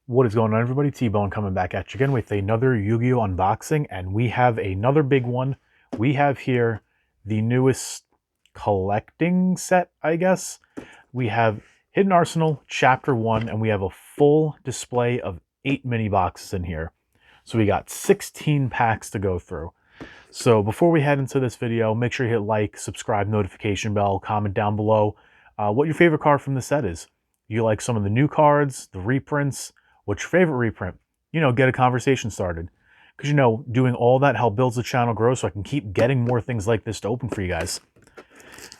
What is going on, everybody? T-Bone coming back at you again with another Yu-Gi-Oh! Unboxing, and we have another big one. We have here the newest collecting set, I guess. We have Hidden Arsenal Chapter 1, and we have a full display of 8 mini boxes in here. So we got 16 packs to go through. So before we head into this video, make sure you hit like, subscribe, notification bell, comment down below what your favorite card from the set is. You like some of the new cards, the reprints? What's your favorite reprint? Get a conversation started. Because, doing all that help builds the channel grow so I can keep getting more things like this to open for you guys.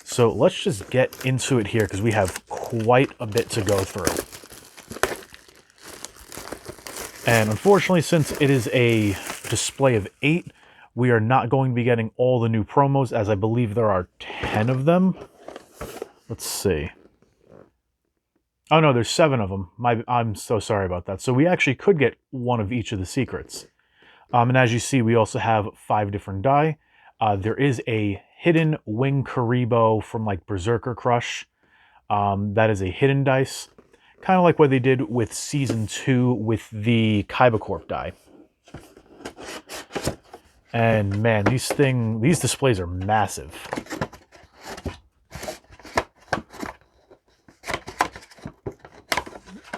So let's just get into it here because we have quite a bit to go through. And unfortunately, since it is a display of 8, we are not going to be getting all the new promos, as I believe there are 10 of them. Let's see. Oh no, there's 7 of them. I'm so sorry about that. So we actually could get one of each of the secrets. And as you see, we also have 5 different die. There is a hidden Wing Karibo from like Berserker Crush. That is a hidden dice. Kind of like what they did with Season 2 with the Kaiba Corp die. And man, these displays are massive.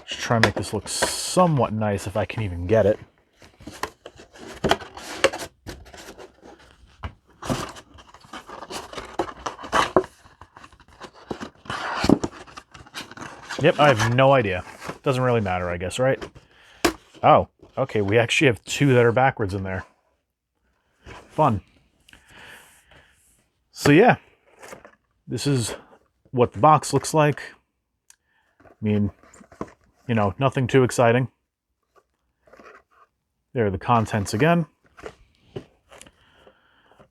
Try and make this look somewhat nice if I can even get it. Yep, I have no idea. Doesn't really matter, I guess, right? Oh, okay, we actually have 2 that are backwards in there. Fun. So yeah, this is what the box looks like. I mean, nothing too exciting. There are the contents again.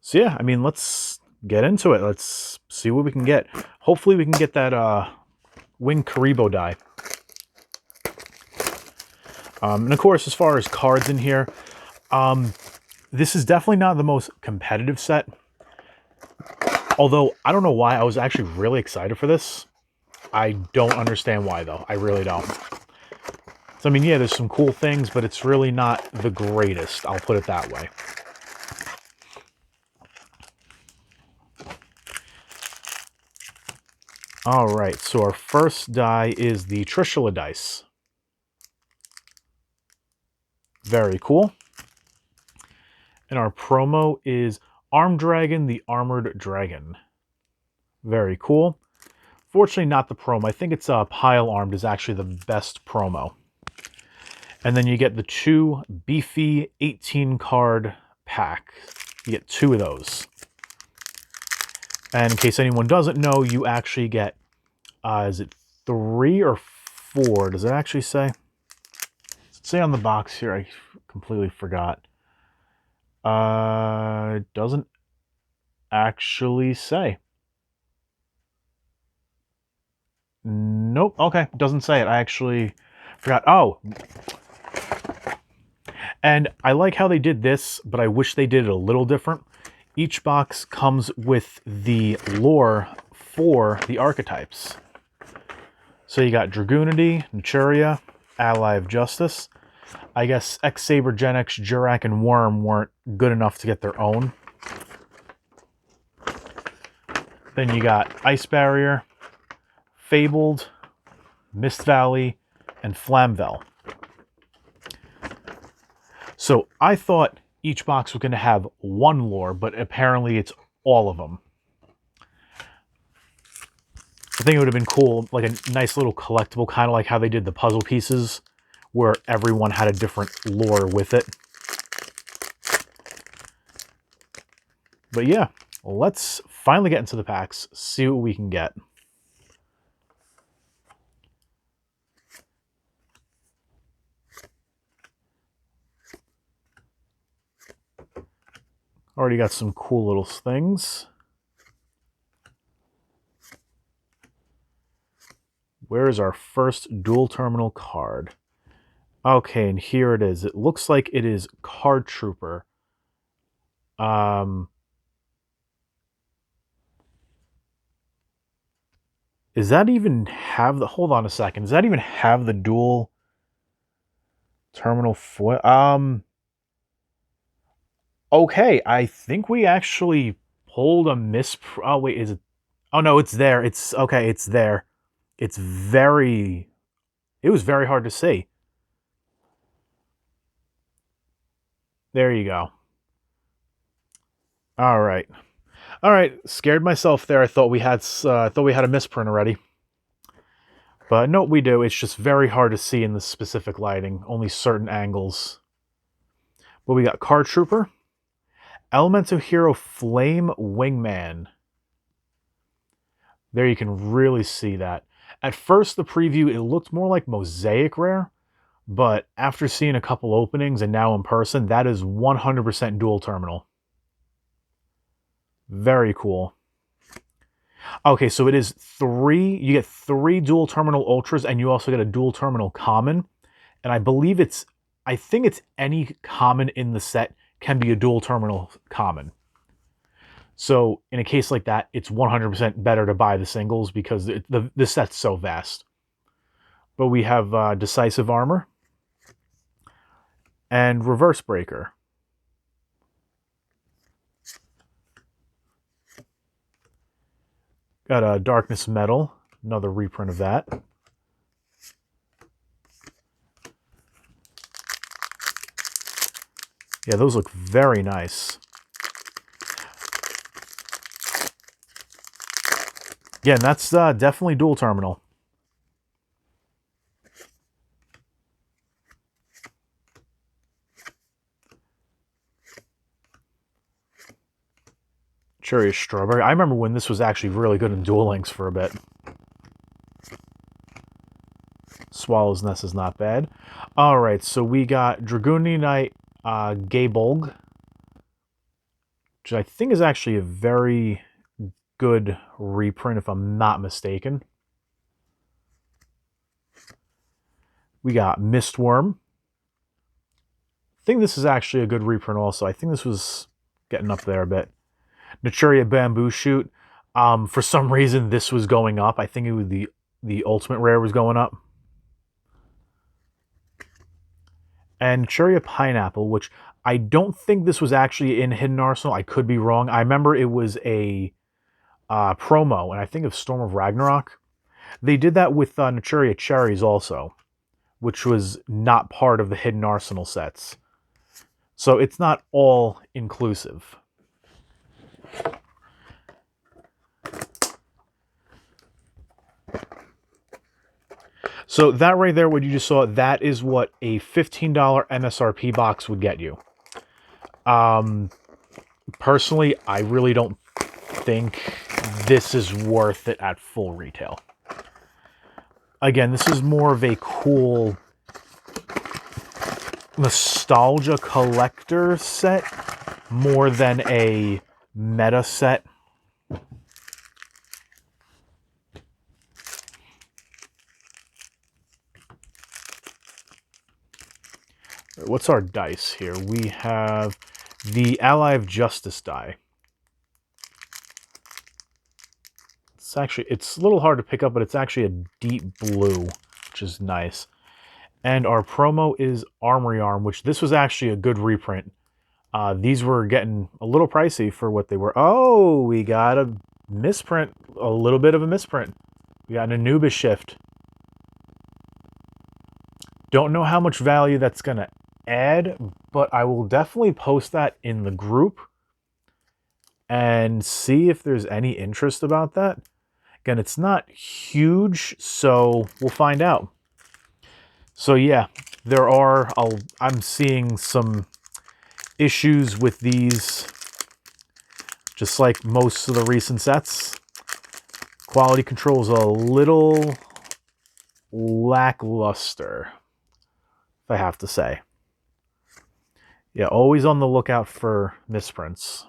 So yeah, I mean, let's get into it. Let's see what we can get. Hopefully we can get that Wing Karibo die. And of course, as far as cards in here, this is definitely not the most competitive set. Although, I don't know why, I was actually really excited for this. I don't understand why, though. I really don't. So, I mean, yeah, there's some cool things, but it's really not the greatest. I'll put it that way. All right, so our first die is the Trishula Dice. Very cool. And our promo is Armed Dragon, the Armored Dragon. Very cool. Fortunately, not the promo. I think it's Pile Armed is actually the best promo. And then you get the 2 beefy 18 card pack. You get 2 of those. And in case anyone doesn't know, you actually get, is it 3 or 4? Does it actually say? Does it say on the box here? I completely forgot. It doesn't actually say. Nope. Okay, doesn't say it. I actually forgot. Oh. And I like how they did this, but I wish they did it a little different. Each box comes with the lore for the archetypes. So you got Dragoonity, Naturia, Ally of Justice. I guess X-Saber, Gen X, Jurak, and Worm weren't good enough to get their own. Then you got Ice Barrier, Fabled, Mist Valley, and Flamvel. So I thought each box was going to have 1 lore, but apparently it's all of them. I think it would have been cool, like a nice little collectible, kind of like how they did the puzzle pieces, where everyone had a different lore with it. But yeah, let's finally get into the packs, see what we can get. Already got some cool little things. Where is our first dual terminal card? Okay, and here it is. It looks like it is Card Trooper. Does that even have the... Hold on a second. Does that even have the dual... Terminal foil. Okay, I think we actually pulled a oh wait, is it? Oh no, it's there. It's okay, it's there. It's very, it was very hard to see. There you go. All right. All right, scared myself there. I thought we had a misprint already. But no, we do. It's just very hard to see in the specific lighting, only certain angles. But we got Card Trooper, Elemental Hero Flame Wingman. There you can really see that. At first, the preview, it looked more like Mosaic Rare, but after seeing a couple openings and now in person, that is 100% dual terminal. Very cool. Okay, so it is you get 3 dual terminal ultras, and you also get a dual terminal common. And I think it's any common in the set can be a dual terminal common. So in a case like that, it's 100% better to buy the singles because the set's so vast. But we have Decisive Armor and Reverse Breaker. Got a Darkness Metal, another reprint of that. Yeah, those look very nice. Yeah, and that's definitely dual terminal. Cherry Strawberry. I remember when this was actually really good in Duel Links for a bit. Swallow's Nest is not bad. All right, so we got Dragoon Knight Gaybolg, which I think is actually a very good reprint, if I'm not mistaken. We got Mistworm. I think this is actually a good reprint also. I think this was getting up there a bit. Naturia Bamboo Shoot. For some reason, this was going up. I think it was the Ultimate Rare was going up. And Naturia Pineapple, which I don't think this was actually in Hidden Arsenal. I could be wrong. I remember it was a promo, and I think of Storm of Ragnarok. They did that with Naturia Cherries also, which was not part of the Hidden Arsenal sets. So it's not all inclusive. So that right there, what you just saw, that is what a $15 MSRP box would get you. Personally, I really don't think this is worth it at full retail. Again, this is more of a cool nostalgia collector set more than a meta set. What's our dice here? We have the Ally of Justice die. It's a little hard to pick up, but it's actually a deep blue, which is nice. And our promo is Armory Arm, which this was actually a good reprint. These were getting a little pricey for what they were. Oh, we got a misprint, a little bit of a misprint. We got an Anubis Shift. Don't know how much value that's going to add, but I will definitely post that in the group and see if there's any interest about that. Again, it's not huge, so we'll find out. So yeah, I'm seeing some issues with these, just like most of the recent sets. Quality control is a little lackluster, if I have to say. Yeah, always on the lookout for misprints.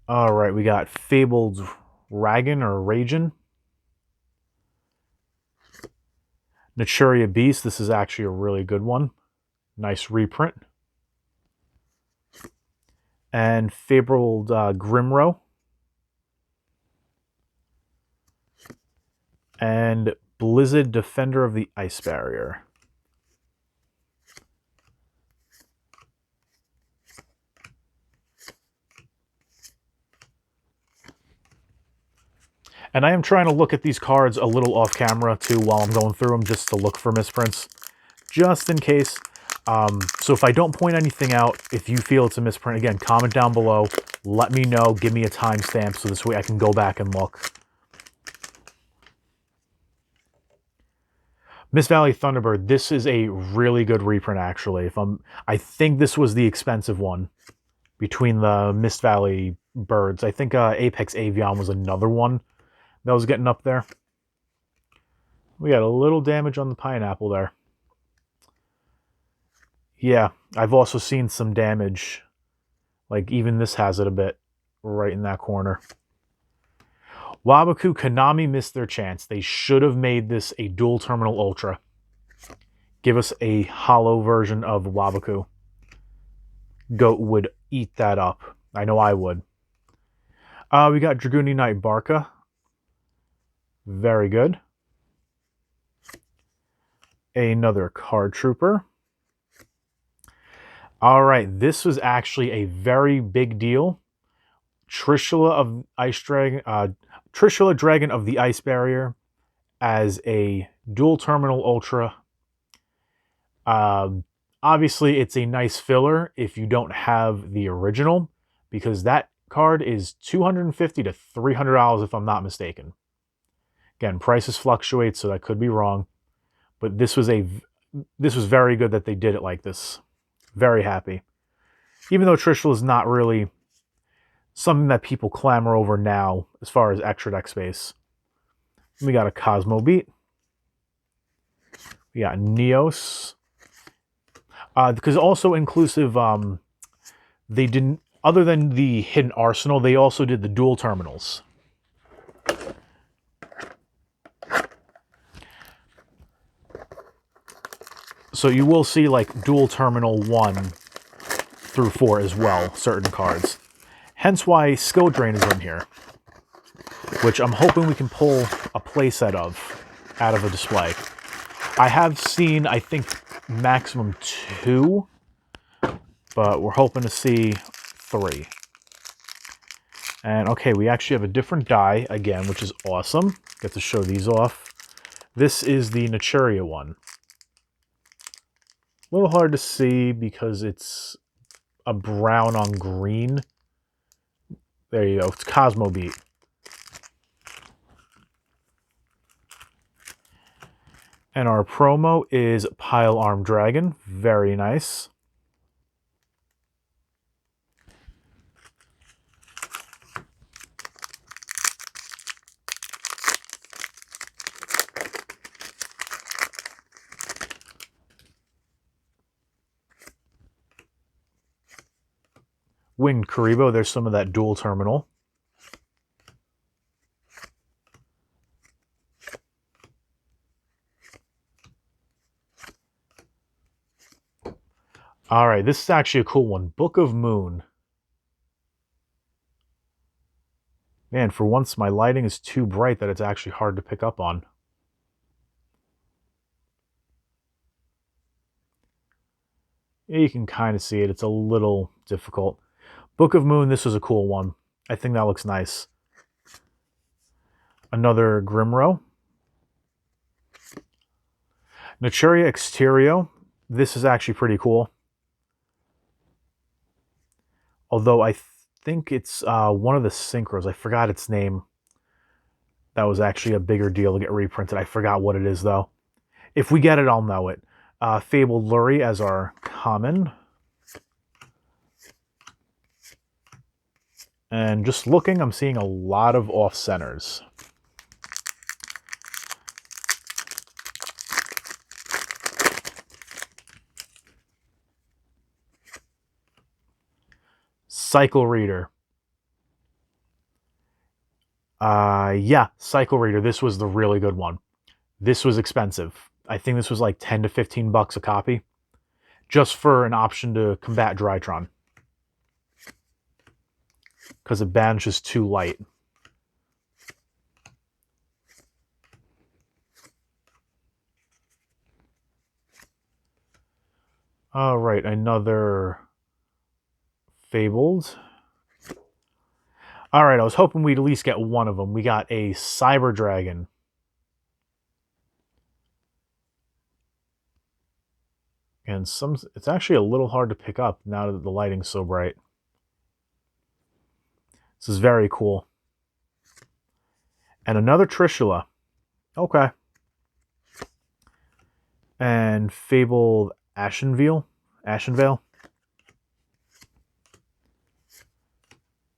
All right, we got Fabled Ragan or Ragin. Naturia Beast, this is actually a really good one. Nice reprint. And Fabled Grimro. And Blizzard, Defender of the Ice Barrier. And I am trying to look at these cards a little off camera too while I'm going through them, just to look for misprints, just in case. So if I don't point anything out, if you feel it's a misprint, again, comment down below. Let me know. Give me a timestamp so this way I can go back and look. Mist Valley Thunderbird. This is a really good reprint, actually. I think this was the expensive one between the Mist Valley birds. I think Apex Avion was another one that was getting up there. We got a little damage on the pineapple there. Yeah, I've also seen some damage. Like, even this has it a bit right in that corner. Waboku, Konami missed their chance. They should have made this a dual terminal ultra. Give us a hollow version of Waboku. Goat would eat that up. I know I would. We got Dragoon Knight Barca. Very good. Another Card Trooper. All right, this was actually a very big deal. Trishula of Ice Dragon, Trishula Dragon of the Ice Barrier as a dual terminal ultra. Obviously, it's a nice filler if you don't have the original, because that card is $250 to $300 if I'm not mistaken. Again, prices fluctuate, so that could be wrong, but this was very good that they did it like this. Very happy. Even though Trishula is not really something that people clamor over now as far as extra deck space. We got a Cosmo Beat. We got Neos. Because also inclusive, they didn't, other than the hidden arsenal, they also did the dual terminals. So you will see like dual terminal 1 through 4 as well, certain cards. Hence why Skill Drain is in here, which I'm hoping we can pull a playset of out of a display. I have seen, I think, maximum 2, but we're hoping to see 3. And okay, we actually have a different die again, which is awesome. Get to show these off. This is the Naturia one. A little hard to see because it's a brown on green. There you go. It's Cosmo Beat. And our promo is Pile Arm Dragon. Very nice. Winged Karibo. There's some of that dual terminal. All right, this is actually a cool one. Book of Moon. Man, for once my lighting is too bright that it's actually hard to pick up on. Yeah, you can kind of see it. It's a little difficult. Book of Moon, this was a cool one. I think that looks nice. Another Grimro. Naturia Exterio. This is actually pretty cool. Although I think it's one of the synchros. I forgot its name. That was actually a bigger deal to get reprinted. I forgot what it is, though. If we get it, I'll know it. Fabled Lurie as our common. And just looking, I'm seeing a lot of off-centers. Cycle Reader. Yeah, Cycle Reader. This was the really good one. This was expensive. I think this was like 10 to 15 bucks a copy. Just for an option to combat Drytron. Because the bandage is too light. All right, another Fabled. All right, I was hoping we'd at least get one of them. We got a Cyber Dragon. And it's actually a little hard to pick up now that the lighting's so bright. This is very cool. And another Trishula. Okay. And Fabled Ashenvale.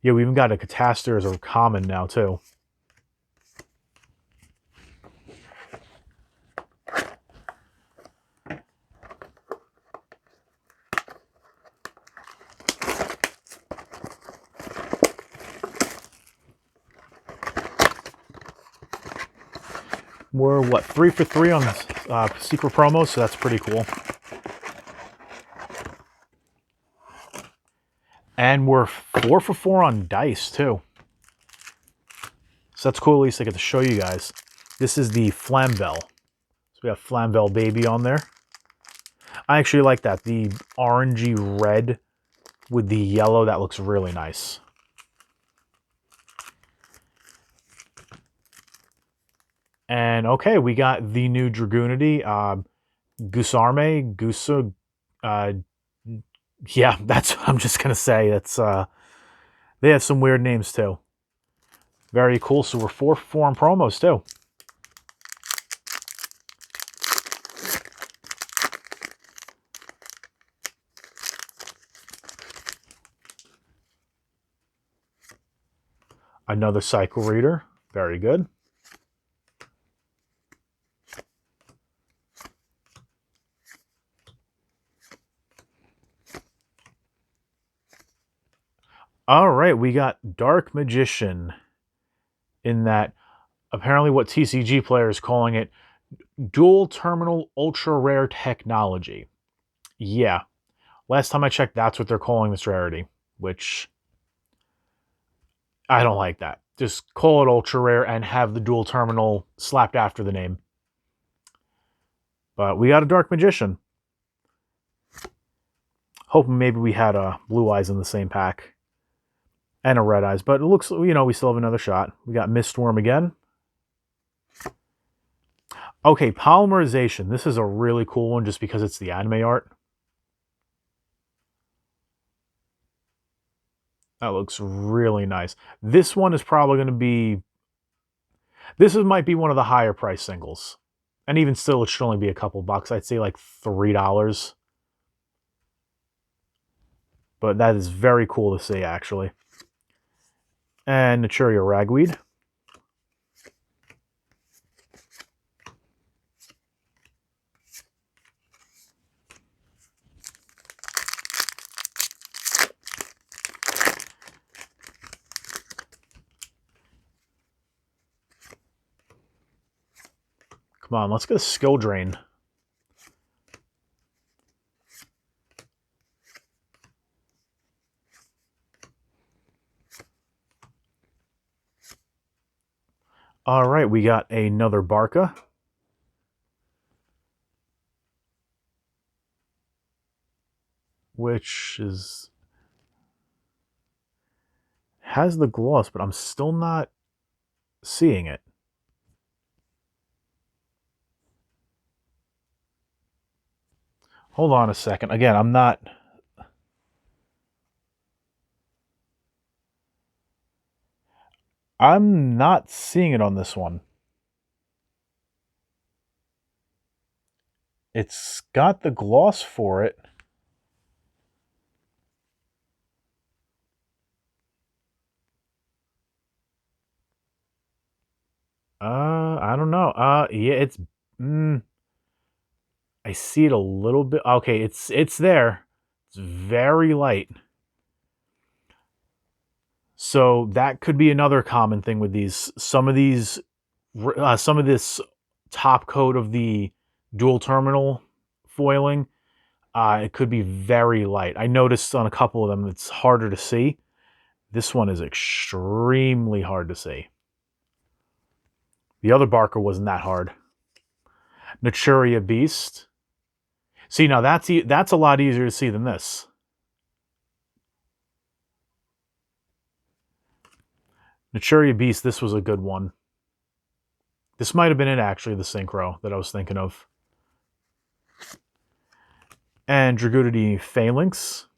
Yeah, we even got a Cataster as a common now, too. We're, what, 3 for 3 on secret promos, so that's pretty cool. And we're 4 for 4 on dice, too. So that's cool, at least I get to show you guys. This is the Flamvel. So we have Flamvel Baby on there. I actually like that. The orangey red with the yellow, that looks really nice. And okay, we got the new Dragoonity, Gusarme, Gusa, yeah, that's what I'm just gonna say. That's they have some weird names too. Very cool. So we're 4 for 4 on promos too. Another Cycle Reader. Very good. All right, we got Dark Magician in that apparently what TCG player is calling it dual terminal ultra rare technology. Yeah. Last time I checked, that's what they're calling this rarity, which I don't like that. Just call it ultra rare and have the dual terminal slapped after the name. But we got a Dark Magician. Hoping maybe we had a Blue Eyes in the same pack. And a Red Eyes. But it looks, you know, we still have another shot. We got Mistworm again. Okay, Polymerization. This is a really cool one just because it's the anime art. That looks really nice. This one is probably going to be... might be one of the higher price singles. And even still, it should only be a couple bucks. I'd say like $3. But that is very cool to see, actually. And Naturia Ragweed. Come on, let's get a Skill Drain. All right, we got another Barca. Which is... has the gloss, but I'm still not seeing it. Hold on a second. Again, I'm not... seeing it on this one. It's got the gloss for it. I don't know. Yeah, it's... I see it a little bit. Okay, it's there. It's very light. So that could be another common thing with these. Some of this top coat of the dual terminal foiling, it could be very light. I noticed on a couple of them it's harder to see. This one is extremely hard to see. The other Barker wasn't that hard. Naturia Beast. See, now that's a lot easier to see than this. Naturia Beast, this was a good one. This might have been it, actually, the synchro that I was thinking of. And Dragudity Phalanx.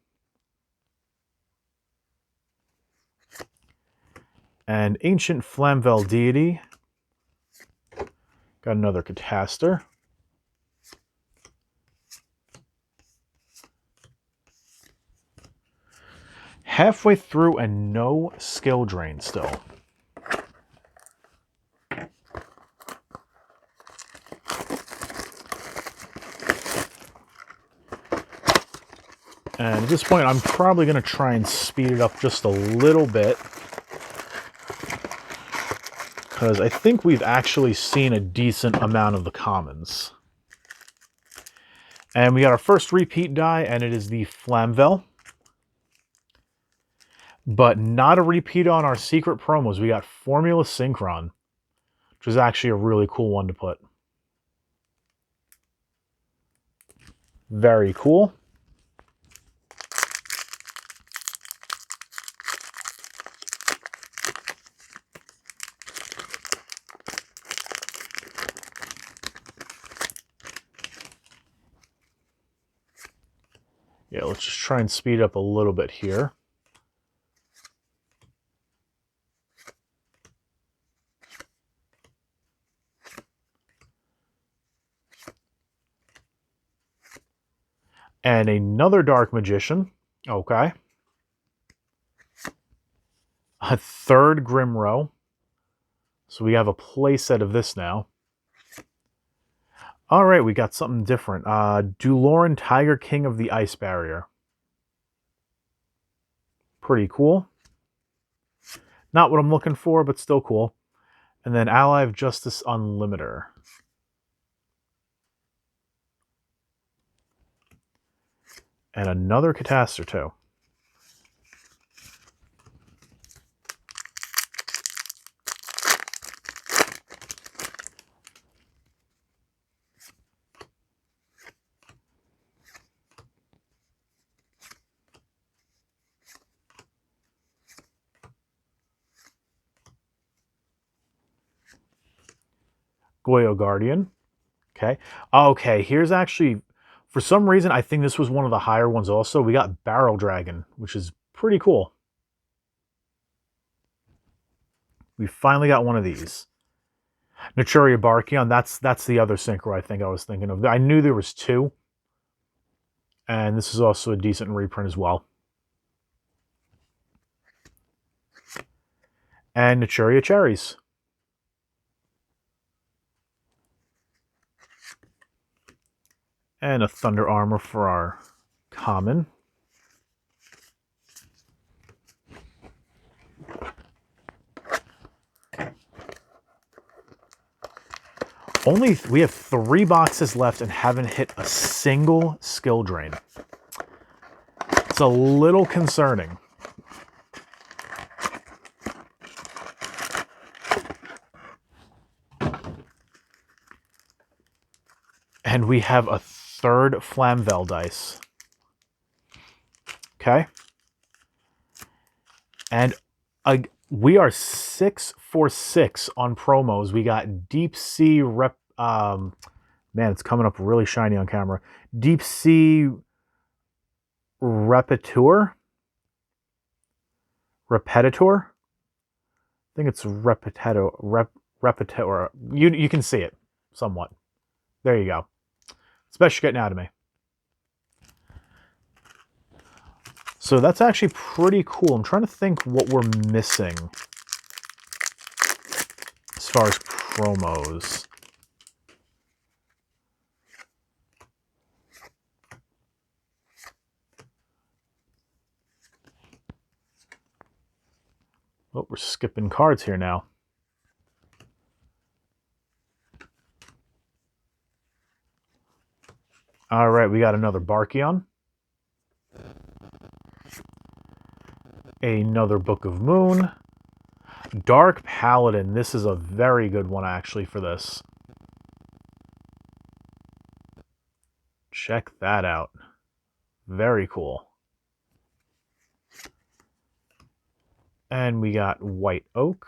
And Ancient Flamvel Deity. Got another Cataster. Halfway through and no skill drain still. And at this point, I'm probably going to try and speed it up just a little bit, because I think we've actually seen a decent amount of the commons. And we got our first repeat die, and it is the Flamvel. But not a repeat on our secret promos. We got Formula Synchron, which is actually a really cool one to put. Very cool. Yeah, let's just try and speed up a little bit here. And another Dark Magician. Okay. A third Grimrow. So we have a playset of this now. All right, we got something different. Duloran Tiger King of the Ice Barrier. Pretty cool. Not what I'm looking for, but still cool. And then Ally of Justice Unlimiter. And another Cataster, too. Goyo Guardian. Okay. Okay, here's actually, for some reason, I think this was one of the higher ones also. We got Barrel Dragon, which is pretty cool. We finally got one of these. Naturia Barkion, that's the other synchro I think I was thinking of. I knew there was two. And this is also a decent reprint as well. And Naturia Cherries. And a Thunder Armor for our common. We have 3 boxes left and haven't hit a single skill drain. It's a little concerning. And we have a third Flamvel dice. Okay. And we are 6 for 6 on promos. We got Deep Sea man, it's coming up really shiny on camera. Deep Sea Repetitor. I think it's Repetitor. You can see it somewhat. There you go. It's best you're getting out of me. So that's actually pretty cool. I'm trying to think what we're missing as far as promos. Oh, we're skipping cards here now. All right, we got another Barkion. Another Book of Moon. Dark Paladin. This is a very good one, actually, for this. Check that out. Very cool. And we got white oak.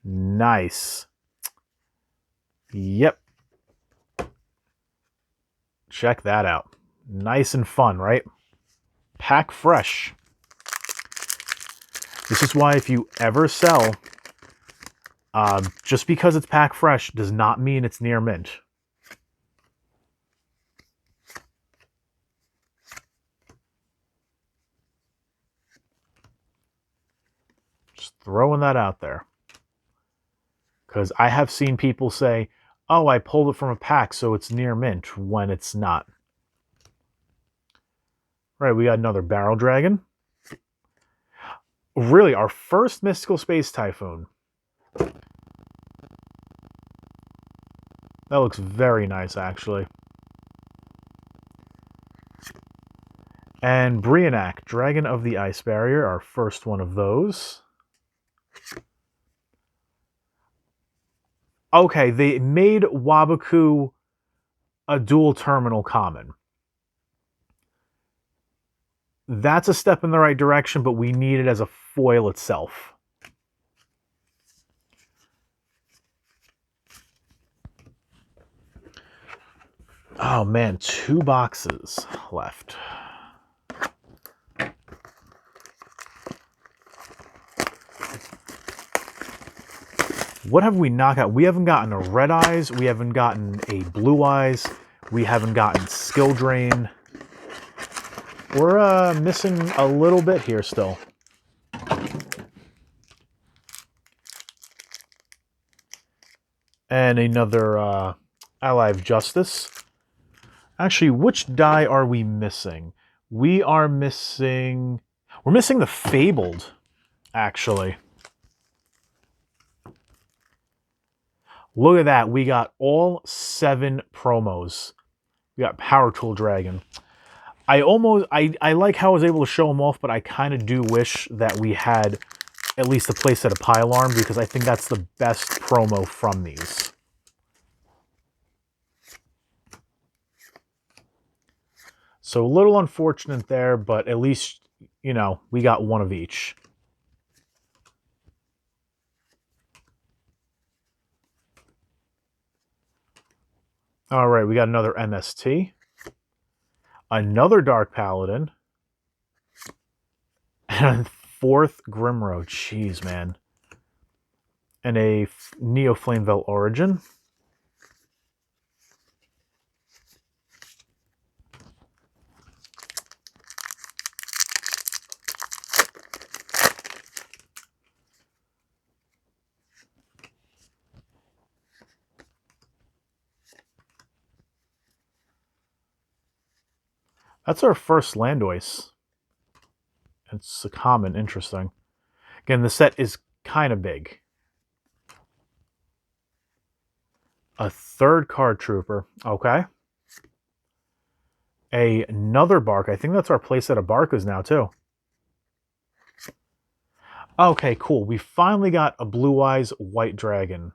Nice. Yep. Check that out. Nice and fun, right? Pack fresh. This is why if you ever sell, just because it's pack fresh does not mean it's near mint. Just throwing that out there. Because I have seen people say, oh, I pulled it from a pack, so it's near mint, when it's not. Right, we got another Barrel Dragon. Really, our first Mystical Space Typhoon. That looks very nice, actually. And Brionac, Dragon of the Ice Barrier, our first one of those. Okay, they made Waboku a dual terminal common. That's a step in the right direction, but we need it as a foil itself. Oh man, 2 boxes left. What have we not got? We haven't gotten a Red Eyes. We haven't gotten a Blue Eyes. We haven't gotten Skill Drain. We're missing a little bit here still. And another Ally of Justice. Actually, which die are we missing? We are missing... We're missing the Fabled, actually. Look at that. We got all 7 promos. We got Power Tool Dragon. I like how I was able to show them off, but I kind of do wish that we had at least a playset of Pylarm, because I think that's the best promo from these. So a little unfortunate there, but at least, you know, we got one of each. All right, we got another MST. Another Dark Paladin. And a 4th Grimroad. Jeez, man. And a Neo Flamevelt Origin. That's our first Landoise. It's a common, interesting. Again, the set is kind of big. A 3rd Card Trooper. Okay. Another Bark. I think that's our playset of Barkas now, too. Okay, cool. We finally got a Blue Eyes White Dragon.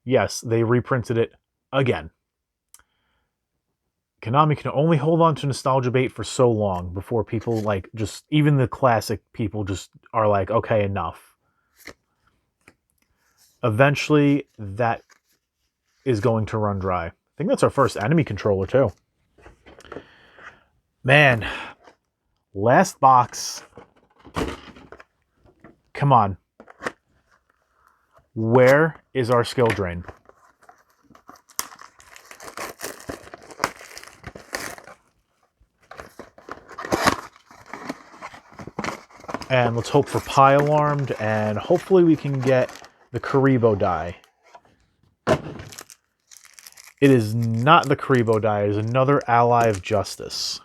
Yes, they reprinted it again. Konami can only hold on to nostalgia bait for so long before people, like, just, even the classic people just are like, okay, enough. Eventually, that is going to run dry. I think that's our first enemy controller, too. Man, last box. Come on. Where is our skill drain? And let's hope for Pile Armed, and hopefully we can get the Karibo die. It is not the Karibo die, it is another Ally of Justice.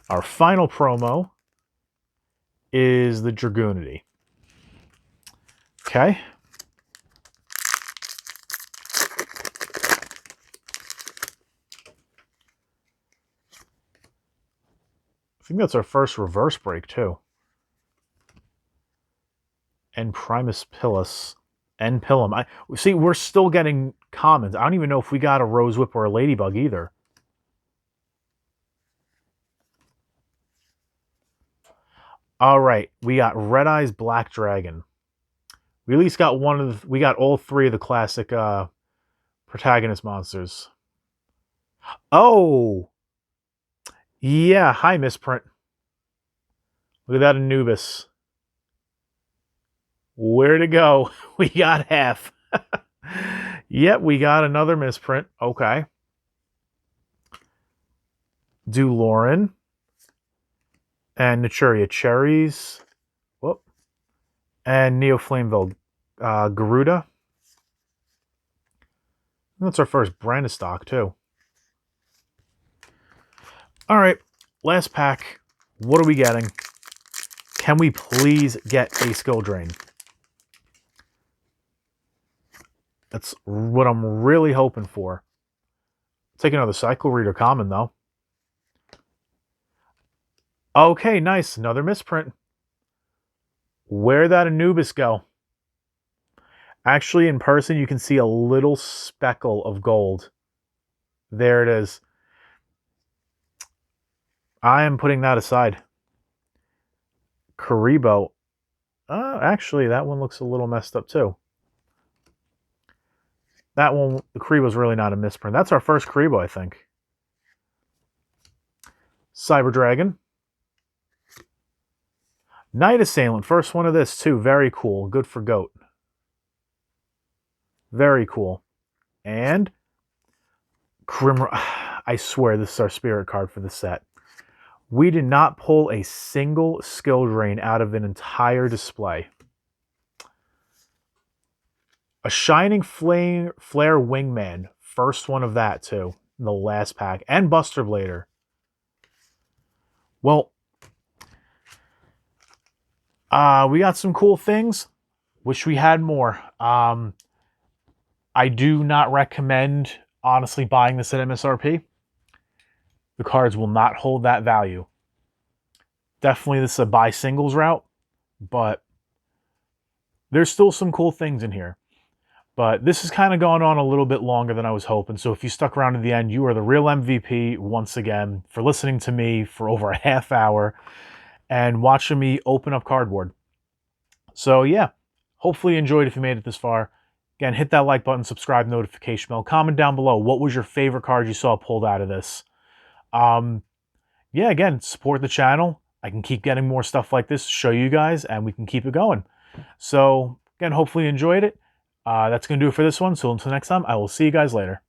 Our final promo is the Dragoonity. Okay. I think that's our first reverse break, too. and Primus Pilus and Pilum. See, we're still getting commons. I don't even know if we got a Rose Whip or a Ladybug either. All right, we got Red Eyes Black Dragon. We at least got we got all three of the classic protagonist monsters. Oh, yeah. Hi, misprint. Look at that Anubis. Where'd it go? We got half. Yep, we got another misprint. Okay. Duloran. And Naturia Cherries. Whoop. And Neo Flameville Garuda. That's our first brand of stock, too. All right, last pack. What are we getting? Can we please get a skill drain? That's what I'm really hoping for. Take another Cycle Reader common, though. Okay, nice. Another misprint. Where'd that Anubis go? Actually, in person, you can see a little speckle of gold. There it is. I am putting that aside. Karibo. Actually, that one looks a little messed up, too. That one, the Karibo's really not a misprint. That's our first Karibo, I think. Cyber Dragon. Night Assailant. First one of this, too. Very cool. Good for Goat. Very cool. And I swear this is our spirit card for the set. We did not pull a single skill drain out of an entire display. A Shining Flare Wingman. First one of that, too. In the last pack. And Buster Blader. Well, we got some cool things. Wish we had more. I do not recommend, honestly, buying this at MSRP. The cards will not hold that value. Definitely this is a buy singles route, but there's still some cool things in here. But this has kind of gone on a little bit longer than I was hoping. So if you stuck around to the end, you are the real MVP once again for listening to me for over a half hour and watching me open up cardboard. So yeah, hopefully you enjoyed if you made it this far. Again, hit that like button, subscribe, notification bell, comment down below. What was your favorite card you saw pulled out of this? Yeah, again, support the channel. I can keep getting more stuff like this to show you guys, and we can keep it going. So, again, hopefully you enjoyed it. That's going to do it for this one. So until next time, I will see you guys later.